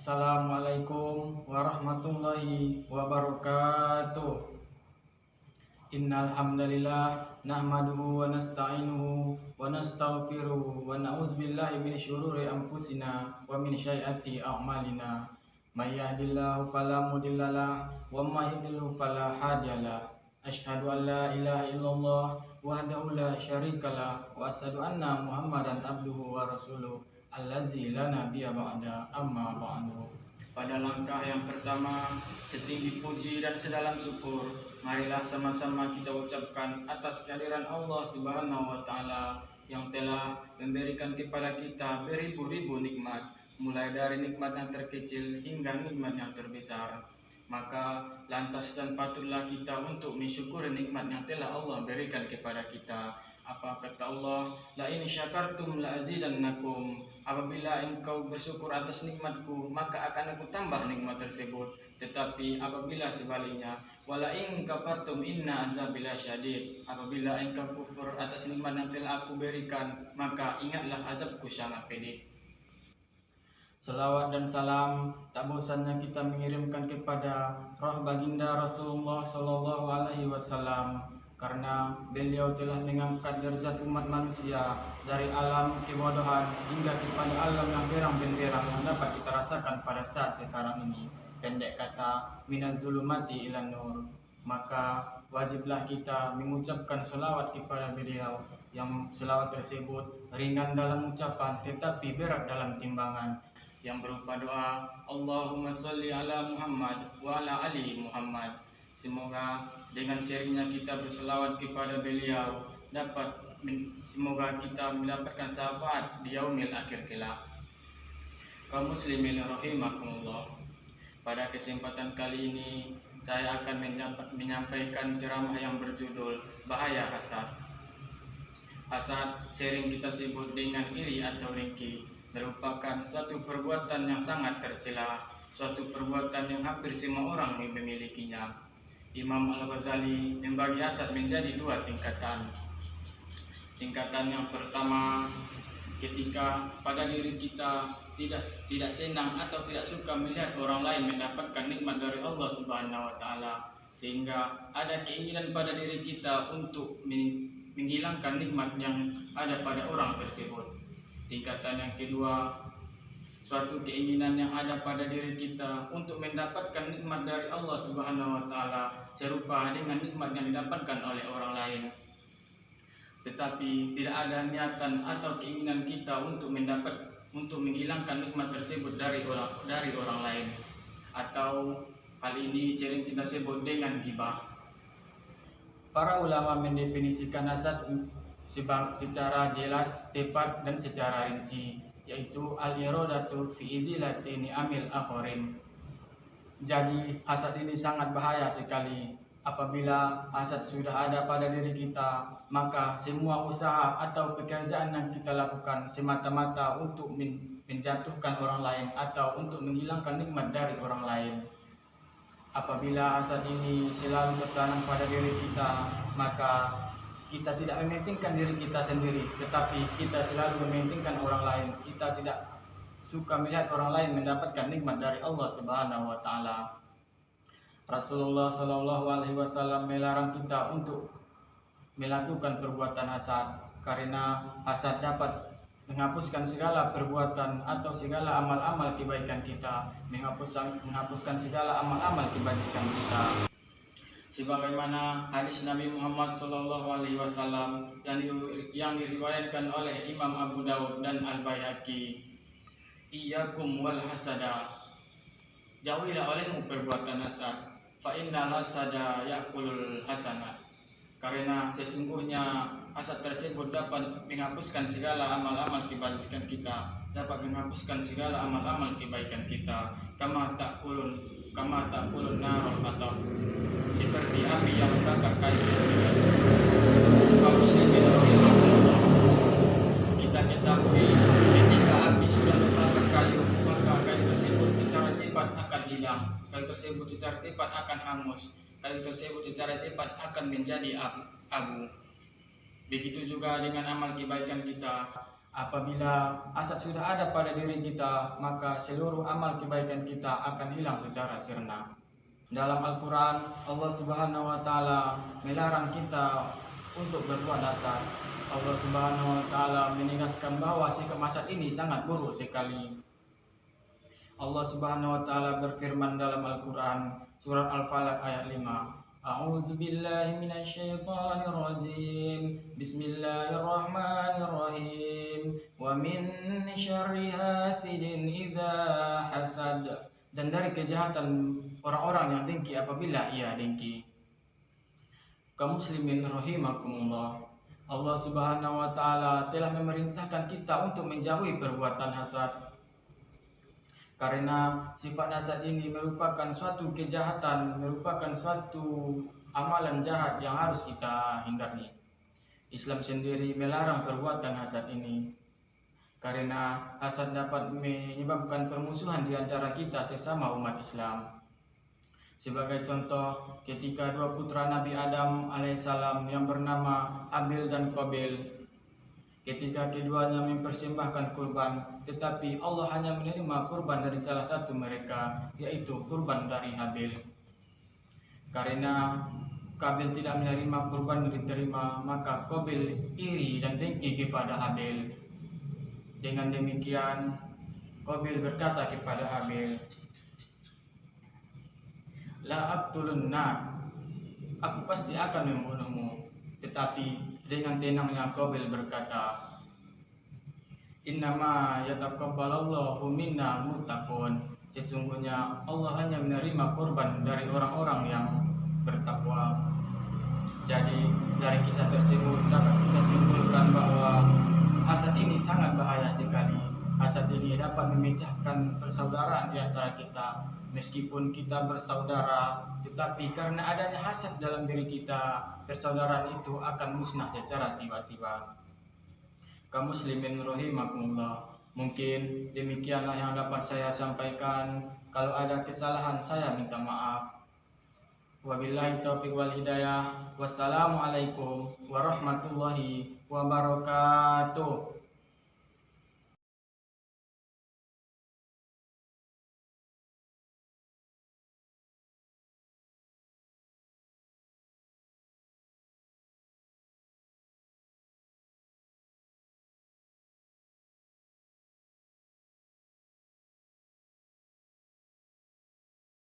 Assalamualaikum warahmatullahi wabarakatuh. Innal hamdalillah nahmaduhu wa nasta'inuhu wa nastaghfiruhu wa na'udzubillahi min syururi anfusina wa min sayyiati a'malina. May yahdihillahu fala mudhillalah wa may yudhlil fala hadiyalah. Asyhadu an la ilaha illallah wahdahu la syarikalah wa asyhadu anna Muhammadan abduhu wa rasuluh allazi la nabiyya ba'da amma ba'du. Pada langkah yang pertama, setinggi puji dan sedalam syukur, marilah sama-sama kita ucapkan atas kehadiran Allah Subhanahu wa taala yang telah memberikan kepada kita beribu-ribu nikmat, mulai dari nikmat yang terkecil hingga nikmat yang terbesar. Maka lantas dan patutlah kita untuk mensyukuri nikmat yang telah Allah berikan kepada kita. Apa kata Allah? La in syakartum la azidannakum. Apabila engkau bersyukur atas nikmatku, maka akan aku tambah nikmat tersebut. Tetapi apabila sebaliknya, wala in kafartum inna azabi lasyadid. Apabila engkau kufur atas nikmat yang telah aku berikan, maka ingatlah azabku sangat pedih. Selawat dan salam tak bosannya kita mengirimkan kepada roh baginda Rasulullah Sallallahu Alaihi Wasallam, karena beliau telah mengangkat derajat umat manusia dari alam kebodohan hingga kepada alam yang terang benderang yang dapat kita rasakan pada saat sekarang ini. Pendek kata, minaz zulumati ilan nur. Maka wajiblah kita mengucapkan selawat kepada beliau, yang selawat tersebut ringan dalam ucapan tetapi berat dalam timbangan, yang berupa doa Allahumma sholli ala Muhammad wa ala ali Muhammad. Semoga dengan sharingnya kita berselawat kepada beliau semoga kita mendapatkan syafaat di yaumil akhir kelak. Kaum muslimin rahimakumullah. Pada kesempatan kali ini saya akan menyampaikan ceramah yang berjudul Bahaya Hasad. Hasad sering kita sebut dengan iri atau dengki, merupakan suatu perbuatan yang sangat tercela, suatu perbuatan yang hampir semua orang memilikinya. Imam Al-Ghazali membagi hasad menjadi dua tingkatan. Tingkatan yang pertama, ketika pada diri kita tidak senang atau tidak suka melihat orang lain mendapatkan nikmat dari Allah Subhanahu wa taala, sehingga ada keinginan pada diri kita untuk menghilangkan nikmat yang ada pada orang tersebut. Tingkatan yang kedua, suatu keinginan yang ada pada diri kita untuk mendapatkan nikmat dari Allah Subhanahu wa taala serupa dengan nikmat yang didapatkan oleh orang lain. Tetapi tidak ada niatan atau keinginan kita untuk menghilangkan nikmat tersebut dari orang lain. Atau hal ini sering kita sebut dengan ghibah. Para ulama mendefinisikan hasad secara jelas, tepat dan secara rinci, yaitu al-iradatu fi izilati ni'amil akharin. Jadi hasad ini sangat bahaya sekali. Apabila hasad sudah ada pada diri kita, maka semua usaha atau pekerjaan yang kita lakukan semata-mata untuk menjatuhkan orang lain atau untuk menghilangkan nikmat dari orang lain. Apabila hasad ini selalu tertanam pada diri kita, maka kita tidak mementingkan diri kita sendiri, tetapi kita selalu mementingkan orang lain. Kita tidak suka melihat orang lain mendapatkan nikmat dari Allah Subhanahu wa taala. Rasulullah Shallallahu Alaihi Wasallam melarang kita untuk melakukan perbuatan hasad, karena hasad dapat menghapuskan segala perbuatan atau segala amal-amal kebaikan kita, menghapuskan segala amal-amal kebaikan kita. Sebagaimana hadis Nabi Muhammad Sallallahu Alaihi Wasallam yang diriwayatkan oleh Imam Abu Dawud dan Al-Baihaqi, iyyakum wal hasada, jauhilah olehmu perbuatan hasad, fa innal hasada ya'kulul hasanat, karena sesungguhnya hasad tersebut dapat menghapuskan segala amal-amal kebaikan kita, dapat menghapuskan segala amal-amal kebaikan kita. Kama ta'kulun narul hatab, seperti api yang membakar kayu. Kaum muslimin rahimahumullah, kita ketahui ketika api sudah membakar kayu, maka kayu tersebut secara cepat akan hilang, kayu tersebut secara cepat akan hangus, kayu tersebut secara cepat akan menjadi abu. Begitu juga dengan amal kebaikan kita. Apabila hasad sudah ada pada diri kita, maka seluruh amal kebaikan kita akan hilang secara sirna. Dalam Al-Quran, Allah Subhanahu wa Ta'ala melarang kita untuk berbuat hasad. Allah Subhanahu wa Ta'ala menegaskan bahwa sikap hasad ini sangat buruk sekali. Allah Subhanahu wa Ta'ala berfirman dalam Al-Quran, surat Al-Falaq ayat 5. A'udzu billahi minasyaitonir rajim. Bismillahirrahmanirrahim. Wa min syarri hasidin idza hasad. Dan dari kejahatan orang-orang yang dengki apabila ia dengki. Kaum muslimin rahimakumullah. Allah Subhanahu wa Ta'ala telah memerintahkan kita untuk menjauhi perbuatan hasad. Karena sifat hasad ini merupakan suatu kejahatan, merupakan suatu amalan jahat yang harus kita hindari. Islam sendiri melarang perbuatan hasad ini. Karena hasad dapat menyebabkan permusuhan di antara kita sesama umat Islam. Sebagai contoh, ketika dua putra Nabi Adam alaihissalam yang bernama Habil dan Qabil, ketika keduanya mempersembahkan kurban, tetapi Allah hanya menerima kurban dari salah satu mereka, yaitu kurban dari Habil. Karena Qabil tidak menerima kurban yang diterima, maka Qabil iri dan dengki kepada Habil. Dengan demikian, Qabil berkata kepada Habil, "La aqtulunna, aku pasti akan membunuhmu." Tetapi dengan tenangnya Qabil berkata, "Innama yataqabbalallahu minna muttaqun." Sesungguhnya Allah hanya menerima kurban dari orang-orang yang bertakwa. Jadi dari kisah tersebut dapat kita simpulkan bahwa hasad ini sangat bahaya sekali. Hasad ini dapat memecahkan persaudaraan di antara kita. Meskipun kita bersaudara, tetapi karena adanya hasad dalam diri kita, persaudaraan itu akan musnah secara tiba-tiba. Kaum muslimin rahimakumullah. Mungkin demikianlah yang dapat saya sampaikan. Kalau ada kesalahan, saya minta maaf. Wabillahi taufiq wal hidayah. Wassalamualaikum warahmatullahi wabarakatuh.